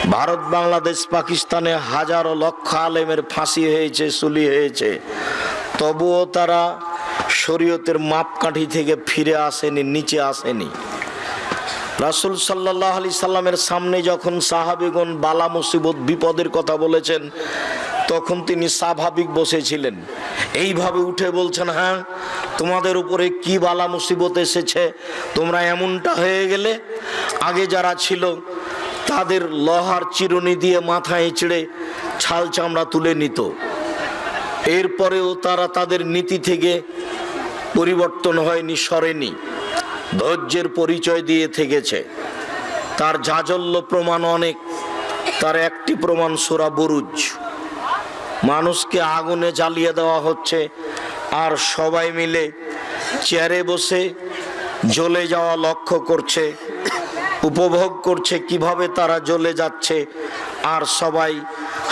ভারত, বাংলাদেশ, পাকিস্তানে হাজারো লক্ষ আলেমের ফাঁসি হয়েছে, সুলি হয়েছে, তবুও তারা শরীয়তের মাপকাঠি থেকে ফিরে আসেনি, নিচে আসেনি। রাসূল সাল্লাল্লাহু আলাইহি সাল্লামের সামনে যখন সাহাবীগণ বালা মুসিবত বিপদের কথা বলেছেন, তখন তিনি স্বাভাবিক বসেছিলেন। এইভাবে উঠে বলছেন, হ্যাঁ তোমাদের উপরে কি বালা মুসিবত এসেছে, তোমরা এমনটা হয়ে গেলে? আগে যারা ছিল তাদের লোহার চিরুনি দিয়ে মাথায় চিড়ে ছাল চামড়া তুলে নিত, এরপরেও তারা তাদের নীতি থেকে পরিবর্তন হয়নি, সরেনি, ধৈর্যের পরিচয় দিয়ে থেকেছে। তার জাজল্য প্রমাণ অনেক। তার একটি প্রমাণ সূরা বুরুজ। মানুষকে আগুনে জ্বালিয়ে দেওয়া হচ্ছে, আর সবাই মিলে চেয়ারে বসে জ্বলে যাওয়া লক্ষ্য করছে, উপভোগ করছে কিভাবে তারা জ্বলে যাচ্ছে, আর সবাই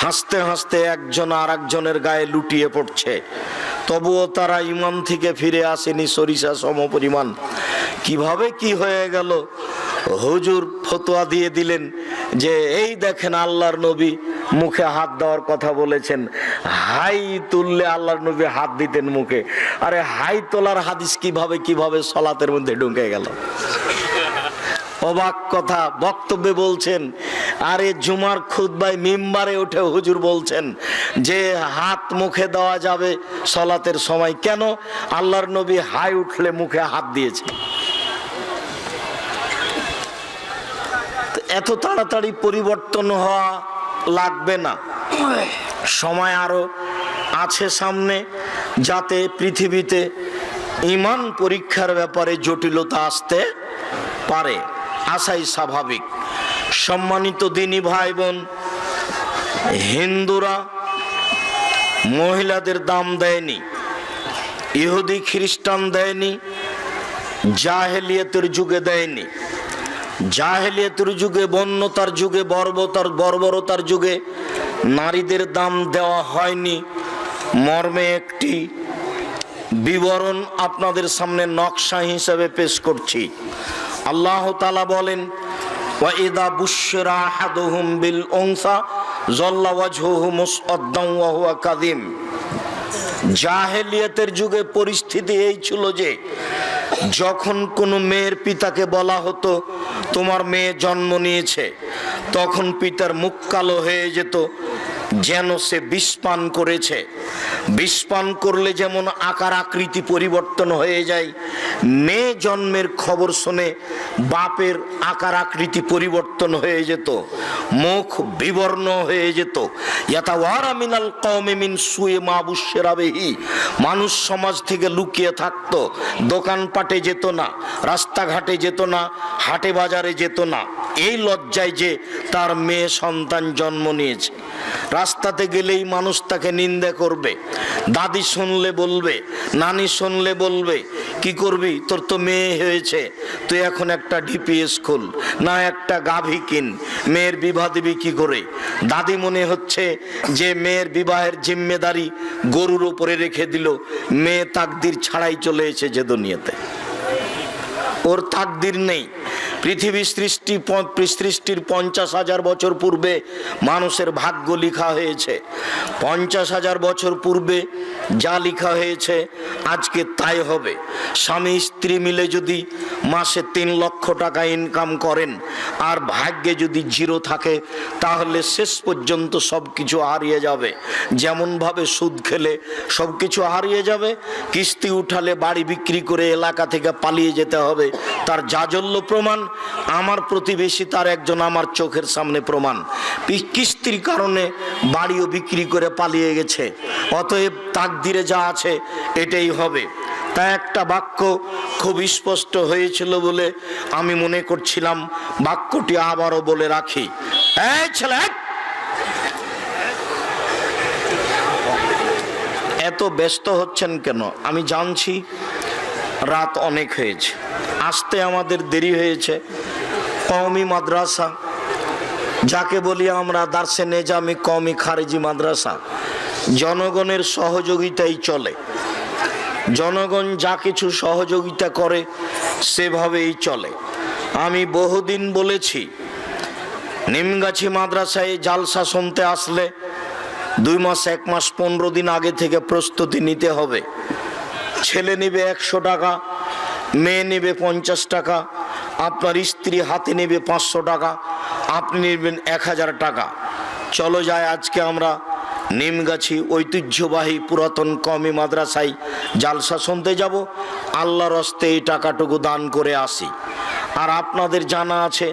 হাসতে হাসতে একজন আর একজনের গায়ে লুটিয়ে পড়ছে। তবুও তারা ইমান থেকে ফিরে আসেনি সরিষা সমপরিমাণ। কিভাবে কি হয়ে গেল? হুজুর ফতোয়া দিয়ে দিলেন যে এই দেখেন আল্লাহর নবী মুখে হাত দেওয়ার কথা বলেছেন, হাই তুললে আল্লাহর নবী হাত দিতেন মুখে। আরে হাই তোলার হাদিস কিভাবে সলাতের মধ্যে ঢুকে গেল? অবাক কথা। বক্তব্যে বলছেন, আরে জুমার খুতবায় মিম্বারে উঠে হুজুর বলছেন যে হাত মুখে দেওয়া যাবে সলাতের সময়। কেন? আল্লাহর নবী হাই উঠলে মুখে হাত দিয়েছে। এত তাড়াতাড়ি পরিবর্তন হওয়া লাগবে না, সময় আরো আছে সামনে, যাতে পৃথিবীতে ঈমান পরীক্ষার ব্যাপারে জটিলতা আসতে পারে, আসাই স্বাভাবিক। সম্মানিত দিনী ভাই বোন, হিন্দুরা মহিলাদের দাম দেয়নি, ইহুদি খ্রিস্টান দেয়নি, জাহেলিয়াতের যুগে দেয়নি। জাহেলিয়াতের যুগে, বন্যতার যুগে, বর্বরতার যুগে নারীদের দাম দেওয়া হয়নি। মর্মে একটি বিবরণ আপনাদের সামনে নকশা হিসেবে পেশ করছি। আল্লাহ তাআলা বলেন, ওয়াইদা বুশরা আহাদুহুম বিল উনসা যাল্লা ওয়াজহুহু মুসআদ্দান ওয়া হুয়া কাযিম। জাহেলিয়াতের যুগে পরিস্থিতি এই ছিল যে যখন কোনো মেয়ের পিতাকে বলা হতো তোমার মেয়ে জন্ম নিয়েছে, তখন পিতার মুখ কালো হয়ে যেত, যেন সে বিষ পান করেছে। বিষ পান করলে যেমন আকার আকৃতি পরিবর্তন হয়ে যায়, মেয়ে জন্মের খবর শুনে বাপের আকার আকৃতি পরিবর্তন হয়ে যেত, মুখ বিবর্ণ হয়ে যেত। ইয়াতাওয়ারা মিনাল কওমি মিন সুই মা বুশিরা বিহি। মানুষ সমাজ থেকে লুকিয়ে থাকতো, দোকানপাটে যেত না, রাস্তাঘাটে যেত না, হাটে বাজারে যেত না, এই লজ্জায় যে তার মেয়ে সন্তান জন্ম নিয়েছে। রাস্তাতে গেলেই মানুষ তাকে নিন্দা করবে, দাদি শুনলে বলবে, নানি শুনলে বলবে, কি করবি, তোর তো মেয়ে হয়েছে, তুই এখন একটা ডিপিএস খুল, না একটা গাভী কিন, মেয়ের বিবাহ দিবি কি করে? দাদি মনে হচ্ছে যে মেয়ের বিবাহের জিম্মেদারি গরুর উপরে রেখে দিল, মেয়ে তাকদির ছাড়াই চলে এসেছে দুনিয়াতে, ওর তাকদির নেই। পৃথিবী সৃষ্টির 50,000 বছর পূর্বে মানুষের ভাগ্য লেখা হয়েছে। 50,000 বছর পূর্বে যা লেখা হয়েছে আজকে তাই হবে। স্বামী স্ত্রী মিলে যদি মাসে 3 লক্ষ টাকা ইনকাম করেন আর ভাগ্যে যদি 0 থাকে, তাহলে শেষ পর্যন্ত সব কিছু হারিয়ে যাবে। যেমনভাবে সুদ খেলে সব কিছু হারিয়ে যাবে, কিস্তি উঠালে বাড়ি বিক্রি করে এলাকা থেকে পালিয়ে যেতে হবে, তার জাজল্য প্রমাণ। আমার প্রতিবেশী তার একজন আমার চোখের সামনে প্রমাণ, কিস্তির কারণে বাড়িও বিক্রি করে পালিয়ে গেছে। অতএব তাকদিরে যা আছে এটাই হবে। তা একটা বাক্য খুব স্পষ্ট হয়েছিল বলে আমি মনে করছিলাম বাক্যটি আবারও বলে রাখি। এই ছেলে, এত ব্যস্ত হচ্ছেন কেন? আমি জানছি রাত অনেক হয়েছে, আসতে আমাদের দেরি হয়েছে। কওমি মাদ্রাসা, যাকে বলি আমরা দারসে নেজামি কওমি খারেজি মাদ্রাসা, জনগণের সহযোগিতাই চলে। জনগণ যা কিছু সহযোগিতা করে সেভাবেই চলে। আমি বহুদিন বলেছি নিমগাছি মাদ্রাসায় জালসা শুনতে আসলে 2 মাস 1 মাস 15 দিন আগে থেকে প্রস্তুতি নিতে হবে। ছেলে নেবে 100 টাকা, মেয়ে নেবে 50 টাকা, আপনার স্ত্রী হাতে নেবে 500 টাকা, আপনি নেবেন 1000 টাকা। চলো যাই আজকে আমরা নিমগাছি ঐতিহ্যবাহী পুরাতন কওমি মাদ্রাসায় জালসা শুনতে যাব, আল্লাহর হস্তে এই টাকাটুকু দান করে আসি। আর আপনাদের জানা আছে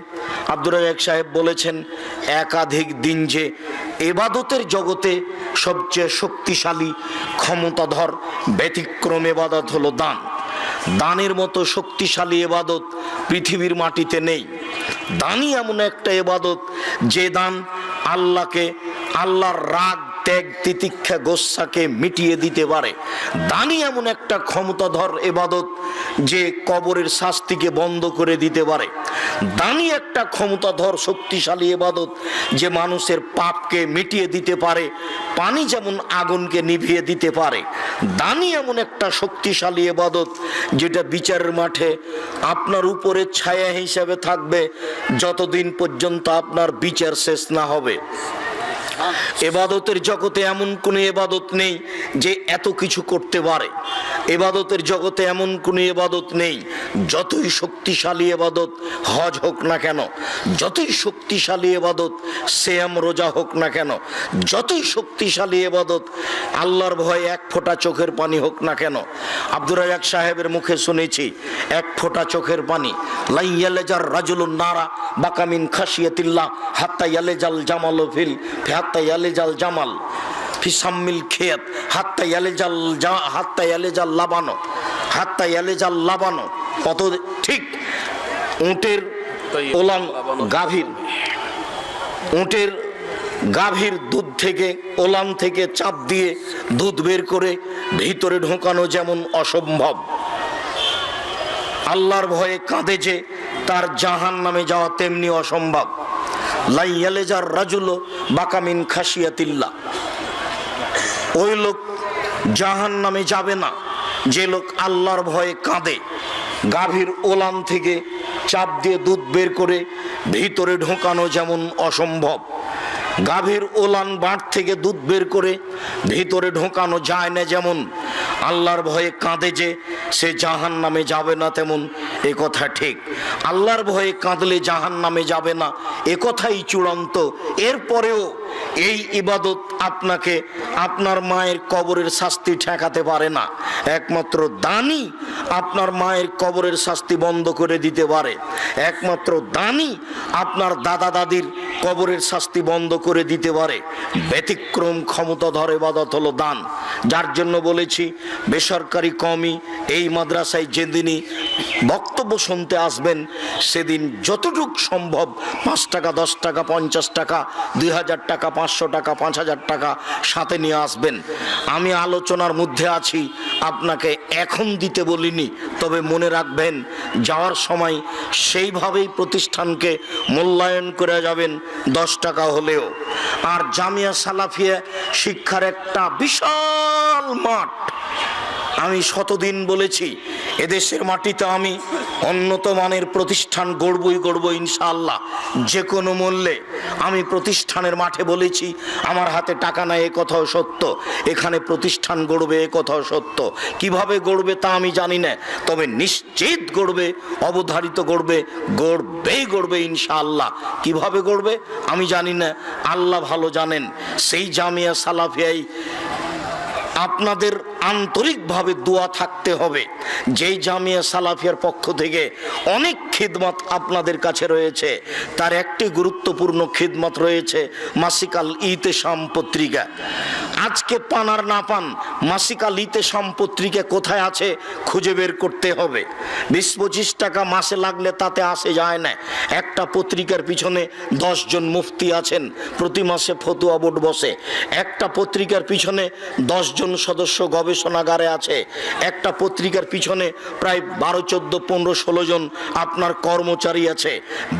আব্দুর রাজ্জাক সাহেব বলেছেন একাধিক দিন যে ইবাদতের জগতে সবচেয়ে শক্তিশালী ক্ষমতাধর ব্যতিক্রম ইবাদত হলো দান। দানের মতো শক্তিশালী ইবাদত পৃথিবীর মাটিতে নেই। দানই এমন একটা ইবাদত যে দান আল্লাহর রাগ, ত্যাগ, তিতিক্ষা, গোস্সাকে মিটিয়ে দিতে পারে। দানই এমন একটা ক্ষমতাধর ইবাদত যে কবরের শাস্তিকে বন্ধ করে দিতে পারে। দানই একটা ক্ষমতাধর শক্তিশালী ইবাদত যে মানুষের পাপকে মিটিয়ে দিতে পারে, পানি যেমন আগুনকে নিভিয়ে দিতে পারে। দানই এমন একটা শক্তিশালী ইবাদত যেটা বিচারের মাঠে আপনার উপরে ছায়া হিসাবে থাকবে যতদিন পর্যন্ত আপনার বিচার শেষ না হবে। ইবাদতের জগতে এমন কোনো ইবাদত নেই যে এত কিছু করতে পারে। ইবাদতের জগতে এমন কোনো ইবাদত নেই, যতই শক্তিশালী ইবাদত হজ হোক না কেন, যতই শক্তিশালী ইবাদত সিয়াম রোজা হোক না কেন, যতই শক্তিশালী ইবাদত আল্লাহর ভয়ে 1 ফোঁটা চোখের পানি হোক না কেন। আব্দুর রাজ্জাক সাহেবের মুখে শুনেছি 1 ফোঁটা চোখের পানি, লাই ইয়ালেজার রাজুলুন নারা বাকামিন খাশিয়াতিল্লাহ হাত্তা ইয়ালেজাল জামাল ফিল হাত্তা ইয়ালেজাল জামাল ফিসাম্মিল খেয়াত হাত্তা ইয়ালেজাল লাবানো কত ঠিক। উটের ওলান গাভীর দুধ থেকে, ওলান থেকে চাপ দিয়ে দুধ বের করে ভিতরে ঢোকানো যেমন অসম্ভব, আল্লাহর ভয়ে কাঁদে যে তার জাহান্নামে যাওয়া তেমনি অসম্ভব। লাই ইয়ালেজার রাজুল বাকামিন খাশিয়াতিল্লাহ, ওই লোক জাহান্নামে যাবে না যে লোক আল্লাহর ভয়ে কাঁদে। গাভীর ওলান থেকে চাপ দিয়ে দুধ বের করে ভিতরে ঢোকানো যেমন অসম্ভব, গাভীর ওলান বাঁট থেকে দুধ বের করে ভিতরে ঢোকানো যায় না যেমন, আল্লাহর ভয়ে কাঁদে যে সে জাহান্নামে যাবে না তেমন এ কথা ঠিক। আল্লাহর ভয়ে কাঁদলে জাহান্নামে যাবে না এ কথাই চূড়ান্ত। এরপরেও এই ইবাদত আপনাকে আপনার মায়ের কবরের শাস্তি ঠেকাতে পারে না। একমাত্র দানই আপনার মায়ের কবরের শাস্তি বন্ধ করে দিতে পারে। একমাত্র দানই আপনার দাদা দাদির কবরের শাস্তি বন্ধ করে দিতে পারে। ব্যতিক্রম ক্ষমতাধর ইবাদত হলো দান। যার জন্য বলেছি বেসরকারি কওমি এই মাদ্রাসায় যেদিনই বক্তব্য শুনতে আসবেন সেদিন যতটুক সম্ভব 5 টাকা, 10 টাকা, 50 টাকা, 2000 টাকা, 500 টাকা, 5000 টাকা সাথে নিয়ে আসবেন। আমি আলোচনার মধ্যে আছি, আপনাকে এখন দিতে বলিনি, তবে মনে রাখবেন যাওয়ার সময় সেইভাবেই প্রতিষ্ঠানকে মূল্যায়ন করে যাবেন 10 টাকা হলেও। আর জামিয়া সালাফিয়া শিক্ষার একটা বিশাল মাঠ। আমি শতদিন বলেছি এদেশের মাটিতে আমি উন্নত মানের প্রতিষ্ঠান গড়ব ইনশাআল্লাহ, যে কোনো মূল্যে। আমি প্রতিষ্ঠানের মাঠে বলেছি আমার হাতে টাকা নাই, এ কথাও সত্য। এখানে প্রতিষ্ঠান গড়বে এ কথাও সত্য। কিভাবে গড়বে তা আমি জানি না, তবে নিশ্চিত গড়বে, অবধারিত গড়বে ইনশাআল্লাহ। কিভাবে গড়বে আমি জানি না, আল্লাহ ভালো জানেন। সেই জামিয়া সালাফিয়ায় আপনাদের আন্তরিকভাবে দোয়া থাকতে হবে। যেই জামিয়া সালাফিয়ার পক্ষ থেকে অনেক খিদমত আপনাদের কাছে রয়েছে, তার একটি গুরুত্বপূর্ণ খিদমত রয়েছে মাসিকাল ইতেশাম পত্রিকা। আজকে পান আর না পান, মাসিকাল ইতেশাম পত্রিকা কোথায় আছে খুঁজে বের করতে হবে। 20-25 টাকা মাসে লাগলে তাতে আসে যায় না। একটা পত্রিকার পিছনে 10 জন মুফতি আছেন, প্রতি মাসে ফতুয়া বোর্ড বসে। একটা পত্রিকার পিছনে 10 জন সদস্য গবেষণাগারে আছে। একটা পত্রিকার পিছনে প্রায় 12, 14, 15, 16 জন আপনার কর্মচারী আছে।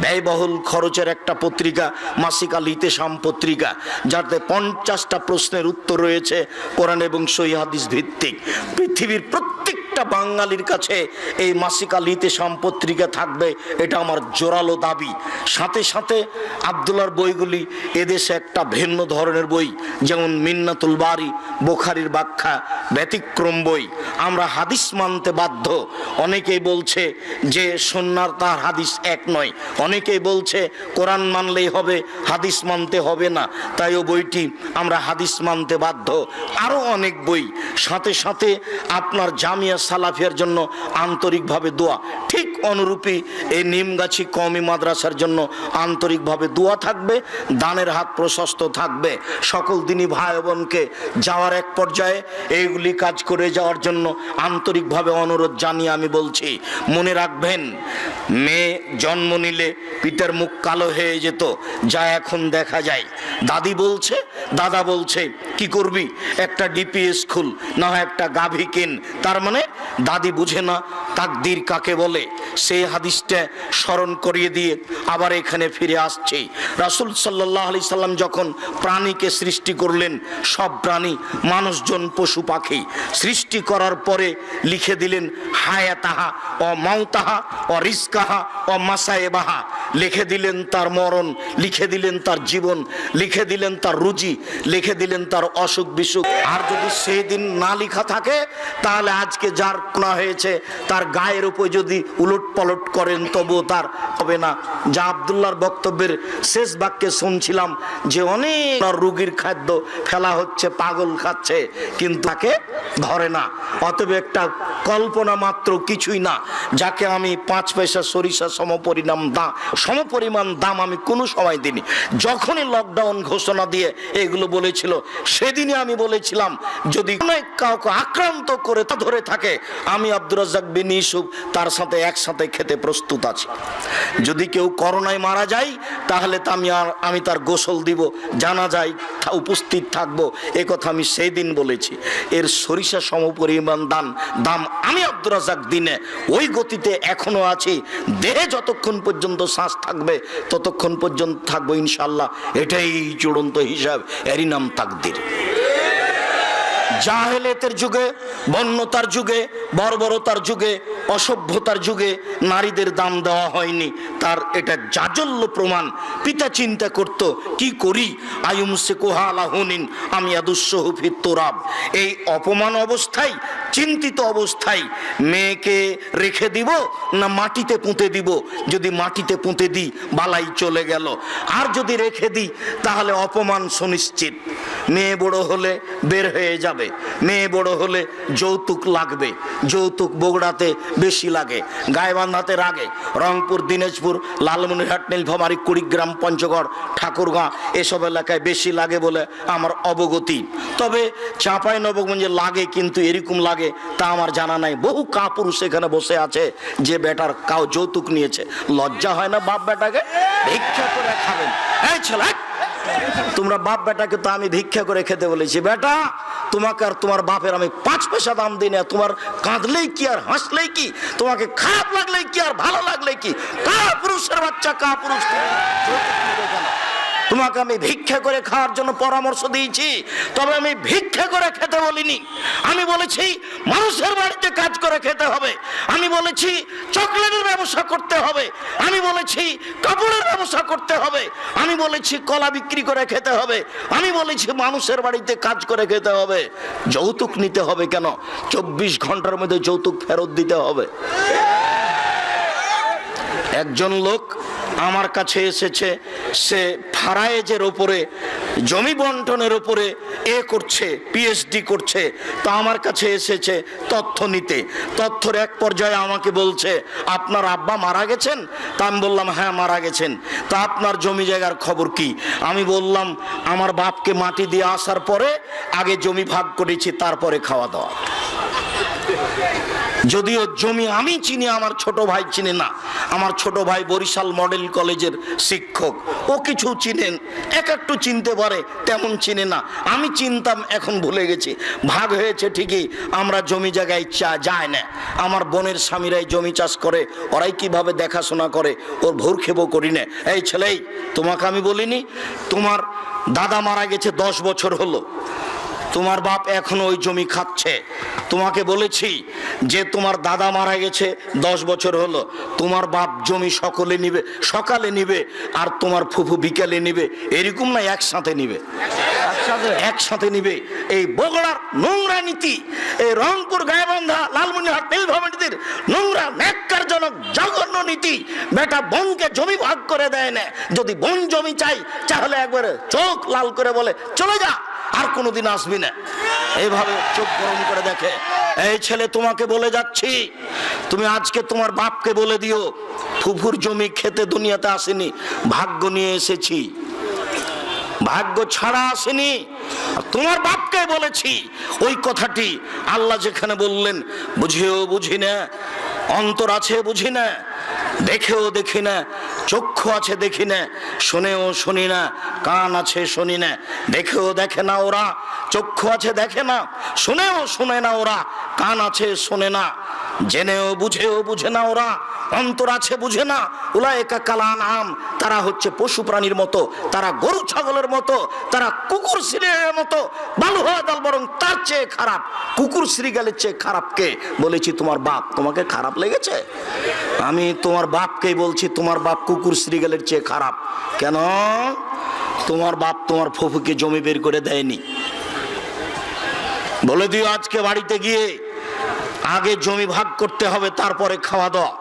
ব্যয়বহুল খরচের একটা পত্রিকা মাসিকাল ইতেশাম পত্রিকা, যাতে 50টা প্রশ্নের উত্তর রয়েছে কোরআন এবং সহিহ হাদিস ভিত্তিক। পৃথিবীর প্রত্যেকটা প্রত্যেকটা বাঙালির কাছে এই মাসিক আল ইতিসাম পত্রিকা থাকবে, এটা আমার জোরালো দাবি। সাথে সাথে আব্দুল্লাহর বইগুলি এদেশে একটা ভিন্ন ধরনের বই, যেমন মিন্নাতুল বারি, বুখারীর ব্যাখ্যা, ব্যতিক্রম বই। আমরা হাদিস মানতে বাধ্য। অনেকেই বলছে যে সুন্নাহ তার হাদিস এক নয়, অনেকেই বলছে কোরআন মানলেই হবে, হাদিস মানতে হবে না, তাই ও বইটি আমরা হাদিস মানতে বাধ্য। আরও অনেক বই। সাথে সাথে আপনার জামিয়া সালাফিয়ার জন্য আন্তরিকভাবে দোয়া, ঠিক অনুরূপী এই নিমগাছি কওমি মাদ্রাসার জন্য আন্তরিকভাবে দোয়া থাকবে, দানের হাত প্রশস্ত থাকবে। সকল দিনী ভাই বোনকে যাওয়ার এক পর্যায়ে এইগুলি কাজ করে যাওয়ার জন্য আন্তরিকভাবে অনুরোধ জানিয়ে আমি বলছি, মনে রাখবেন, মেয়ে জন্ম নিলে পিতার মুখ কালো হয়ে যেত, যা এখন দেখা যায়। দাদি বলছে, দাদা বলছে, কি করবি, একটা ডিপি স্কুল না হয় একটা গাভী কিন। তার মানে দাদি বুঝে না তাকদীর কাকে বলে। সেই হাদিসটা স্মরণ করিয়ে দিয়ে আবার এখানে ফিরে আসছে। রাসূল সাল্লাল্লাহু আলাইহি সাল্লাম যখন প্রাণীকে সৃষ্টি করলেন, সব প্রাণী, মানুষজন, পশু পাখি সৃষ্টি করার পরে লিখে দিলেন হায়াতাহা ও মাউতাহা ও রিজকাহা ও মাসায়েবাহা, লিখে দিলেন তার মরণ, লিখে দিলেন তার জীবন, লিখে দিলেন তার রুজি, লিখে দিলেন তার অসুখ বিসুখ। আর যদি সেই দিন না লেখা থাকে, তাহলে আজকে যার না হয়েছে তার গায়ের উপর যদি উলট পালট করেন তবুও তার হবে না। যা আব্দুল্লাহর বক্তব্যের শেষ বাক্যে শুনছিলাম যে অনেক রোগীর খাদ্য ফেলা হচ্ছে, পাগল খাচ্ছে, কিন্তু তাকে ধরে না। অতএব একটা কল্পনা মাত্র, কিছুই না। যাকে আমি 5 পয়সা সরিষা সমপরিমাণ দাম আমি কোনো সময় দিইনি। যখনই লকডাউন ঘোষণা দিয়ে এগুলো বলেছিল, সেদিনই আমি বলেছিলাম যদি কাউকে আক্রান্ত করে ধরে থাকে, আমি আব্দুর রাজ্জাক বিন ইউসুফ তার সাথে একসাথে খেতে প্রস্তুত আছি। যদি কেউ করোনায় মারা যায়, তাহলে তো আমি তার গোসল দিব, জানাজায় উপস্থিত থাকবো, এ কথা আমি সেই দিন বলেছি। এর সরিষা সমপরিমাণ দাম আমি আব্দুর রাজ্জাক দিনে ওই গতিতে এখনো আছি। দেহে যতক্ষণ পর্যন্ত শ্বাস থাকবে ততক্ষণ পর্যন্ত থাকবো ইনশাল্লাহ। এটাই চূড়ান্ত হিসাব, এরই নাম তাকদীর। জাহেলিয়াতের যুগে, বন্যতার যুগে, বর্বরতার যুগে, অসভ্যতার যুগে নারীদের দাম দেওয়া হয়নি, তার এটা জাজল্য প্রমাণ। পিতা চিন্তা করত, কি করি, আয়ুমসিকুহা আলা হুনিন আম ইয়াদুসসুহু ফিত তুরাব। এই অপমান অবস্থায়, চিন্তিত অবস্থায় মেয়েকে রেখে দিব না মাটিতে পুঁতে দিব। যদি মাটিতে পুঁতে দিই বালাই চলে গেল, আর যদি রেখে দিই তাহলে অপমান সুনিশ্চিত। মেয়ে বড় হলে বের হয়ে যাবে, মেয়ে বড় হলে যৌতুক লাগবে। যৌতুক বগুড়াতে বেশি লাগে, গাইবান্ধাতে লাগে, রংপুর, দিনাজপুর, লালমনিরহাট, নীলফামারী, কুড়িগ্রাম, পঞ্চগড়, ঠাকুরগাঁ এসব এলাকায় বেশি লাগে বলে আমার অবগতি। তবে চাঁপাইনবাবগঞ্জে লাগে, কিন্তু এরকম লাগে তা আমার জানা নাই। বহু কাপুরুষ এখানে বসে আছে যে বেটার কাউ যৌতুক নিয়েছে। লজ্জা হয় না বাপ বেটাকে? ভিক্ষা করে খাবেন। এই ছেলে, তোমরা বাপ বেটাকে তো আমি ভিক্ষা করে খেতে বলেছি। বেটা, তোমাকে আর তোমার বাপের আমি 5 পয়সা দাম দিই না। তোমার কাঁদলেই কি আর হাসলেই কি, তোমাকে খারাপ লাগলেই কি আর ভালো লাগলেই কি, কাপুরুষের বাচ্চা, কাপুরুষ। তোমাকে আমি ভিক্ষা করে খাওয়ার জন্য পরামর্শ দিয়েছি, তবে আমি ভিক্ষা করে খেতে বলিনি। আমি বলেছি মানুষের বাড়িতে কাজ করে খেতে হবে, আমি বলেছি চকলেটের ব্যবসা করতে হবে, আমি বলেছি কাপড়ের ব্যবসা করতে হবে, আমি বলেছি কলা বিক্রি করে খেতে হবে, আমি বলেছি মানুষের বাড়িতে কাজ করে খেতে হবে। যৌতুক নিতে হবে কেন? 24 ঘন্টার মধ্যে যৌতুক ফেরত দিতে হবে। একজন লোক আমার কাছে এসেছে, সে ফারায়েজের ওপরে, জমি বন্টনের ওপরে করছে, পিএইচডি করছে। তা আমার কাছে এসেছে তথ্য নিতে। তথ্যর এক পর্যায়ে আমাকে বলছে, আপনার আব্বা মারা গেছেন? তা আমি বললাম, হ্যাঁ মারা গেছেন। তা আপনার জমি জায়গার খবর কি? আমি বললাম, আমার বাপকে মাটি দিয়ে আসার পরে আগে জমি ভাগ করেছি, তারপরে খাওয়া দাওয়া। যদিও জমি আমি চিনি, আমার ছোট ভাই চিনে না। আমার ছোট ভাই বরিশাল মডেল কলেজের শিক্ষক, ও কিছু চিনেন, একটু চিনতে পারে, তেমন চিনে না। আমি চিনতাম, এখন ভুলে গেছি। ভাগ হয়েছে ঠিকই, আমরা জমি জায়গায় যায় না। আমার বোনের স্বামীরাই জমি চাষ করে, ওরাই কিভাবে দেখাশোনা করে, ওর ভোরক্ষেপও করি না। এই ছেলেই, তোমাকে আমি বলিনি তোমার দাদা মারা গেছে 10 বছর হলো, তোমার বাপ এখনো ওই জমি খাচ্ছে। তোমাকে বলেছি যে তোমার দাদা মারা গেছে 10 বছর হলো, তোমার বাপ জমি সকালে নিবে আর তোমার ফুফু বিকালে নিবে, এরকম না, একসাথে নিবে, একসাথে নিবে। এই বগুড়ার নোংরা নীতি, এই রংপুর গায়েবান্ধা লালমনিরহাট নীলফামারীর নোংরা ন্যাক্কারজনক জঘন্য নীতি। বেটা বোনকে জমি ভাগ করে দেয় না, যদি বোন জমি চাই তাহলে একবারে চোখ লাল করে বলে চলে যা, আর কোনোদিন আসবি না, এইভাবে চোখ গরম করে দেখে। এই ছেলে তোমাকে বলে যাচ্ছি, তুমি আজকে তোমার বাপকে বলে দিও ফুফুর জমি খেতে দুনিয়াতে আসেনি, ভাগ্য নিয়ে এসেছি, ভাগ্য ছাড়া আসেনি। তোমার বাপকে বলেছি ওই কথাটি। আল্লাহ যেখানে বললেন বুঝেও বুঝি না, অন্তর আছে বুঝি না, দেখেও দেখি না, চক্ষু আছে দেখি না, শুনেও শুনি না, কান আছে শুনি না, দেখেও দেখে না ওরা, চক্ষু আছে দেখে না, শুনেও শুনে না ওরা, কান আছে শোনে না, জেনেও বুঝেও বুঝে না ওরা, অন্তর আছে বুঝে না। উলায়েকা কাল আনআম, তারা হচ্ছে পশু প্রাণীর মতো, তারা গরু ছাগলের মতো, তারা কুকুর শ্রীগালের মতো, ভালো হওয়া দল বরং তার চেয়ে খারাপ। কুকুর শ্রীগালের চেয়ে খারাপ কে? বলেছি তোমার বাপ। তোমাকে খারাপ লেগেছে? আমি তোমার বাপকেই বলছি তোমার বাপ কুকুর শ্রীগালের চেয়ে খারাপ। কেন? তোমার বাপ তোমার ফুফুকে জমি বের করে দেয়নি। বলে দিও আজকে বাড়িতে গিয়ে আগে জমি ভাগ করতে হবে, তারপরে খাওয়া দাওয়া।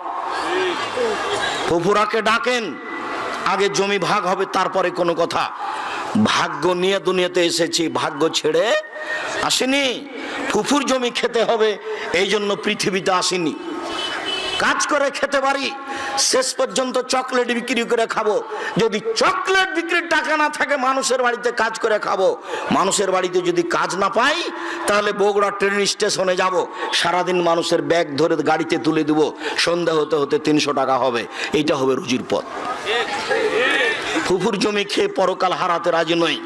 ফুফুরাকে ডাকেন, আগে জমি ভাগ হবে তারপরে কোনো কথা। ভাগ্য নিয়ে দুনিয়াতে এসেছি, ভাগ্য ছেড়ে আসেনি। ফুফুর জমি খেতে হবে এই জন্য পৃথিবীতে আসেনি। কাজ করে খেতে পারি, শেষ পর্যন্ত চকলেট বিক্রি করে খাবো। যদি চকলেট বিক্রির টাকা না থাকে মানুষের বাড়িতে কাজ করে খাবো। মানুষের বাড়িতে যদি কাজ না পাই তাহলে বগুড়া ট্রেন স্টেশনে যাব, সারাদিন মানুষের ব্যাগ ধরে গাড়িতে তুলে দেব, সন্ধ্যা হতে হতে 300 টাকা হবে। এইটা হবে রুজির পথ। ফুফুর জমি খেয়ে পরকাল হারাতে রাজি নই।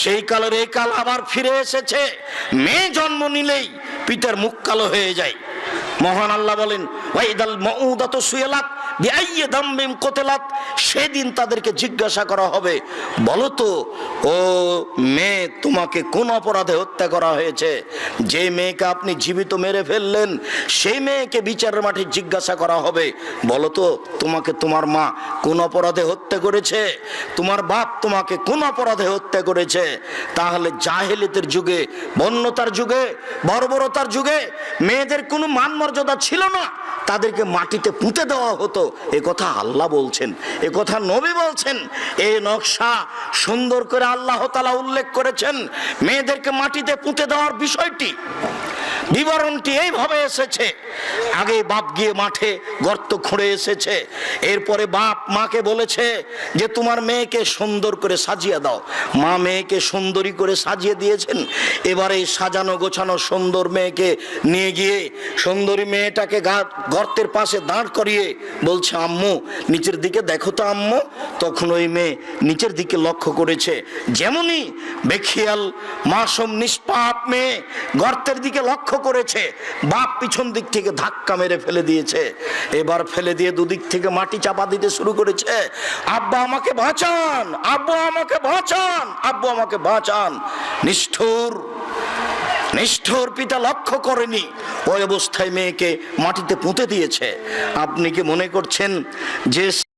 সেই কালের এই কাল আবার ফিরে এসেছে। মেয়ে জন্ম নিলেই পিতার মুখ কালো হয়ে যায়। মহান আল্লাহ বলেন ওয়াইদাল মাউদাতু সুইলাত বিআইয়ি দামবিন কুতিলাত, সেদিন তাদেরকে জিজ্ঞাসা করা হবে, বলো তো ও মেয়ে তোমাকে কোন অপরাধে হত্যা করা হয়েছে? যে মেয়েকে আপনি জীবিত মেরে ফেললেন সেই মেয়েকে বিচারের মাঠে জিজ্ঞাসা করা হবে, বলো তো তোমাকে তোমার মা কোন অপরাধে হত্যা করেছে? তোমার বাপ তোমাকে কোন অপরাধে হত্যা করেছে? তাহলে জাহেলিয়াতের যুগে, বন্যতার যুগে, বর্বরতার যুগে মেয়েদের কোনো মান মর্যাদা ছিল না, তাদেরকে মাটিতে পুঁতে দেওয়া হতো। এ কথা আল্লাহ বলছেন, এ কথা নবী বলছেন। এই নকশা সুন্দর করে আল্লাহ তাআলা উল্লেখ করেছেন। মেয়েদেরকে মাটিতে পুঁতে দেওয়ার বিষয়টি, বিবরণটি এইভাবে এসেছে। আগে বাপ গিয়ে মাঠে গর্ত খুঁড়ে এসেছে, এরপরে বাপ মাকে বলেছে যে তোমার মেয়েকে সুন্দর করে সাজিয়ে দাও। মা মেয়েকে সুন্দরী করে সাজিয়ে দিয়েছেন। এবারে সাজানো গোছানো সুন্দর মেয়েকে নিয়ে গিয়ে সুন্দরী মেয়েটাকে গর্তের পাশে দাঁড় করিয়ে বলছে আম্মু নিচের দিকে দেখো তো আম্মু। তখন ওই মেয়ে নিচের দিকে লক্ষ্য করেছে, যেমনই বেখিয়াল মাসুম নিষ্পাপ মেয়ে গর্তের দিকে লক্ষ্য করেছে, বাপ পিছন দিক থেকে ধাক্কা মেরে ফেলে দিয়েছে। এবার ফেলে দিয়ে দুদিক থেকে মাটি চাপা দিতে শুরু করেছে, আব্বা আমাকে বাঁচান, আব্বু আমাকে বাঁচান, আব্বু আমাকে বাঁচান। নিষ্ঠুর নিষ্ঠুর পিতা লক্ষ্য করেনি, ওই অবস্থায় মেয়েকে মাটিতে পুঁতে দিয়েছে। আপনি কি মনে করছেন যে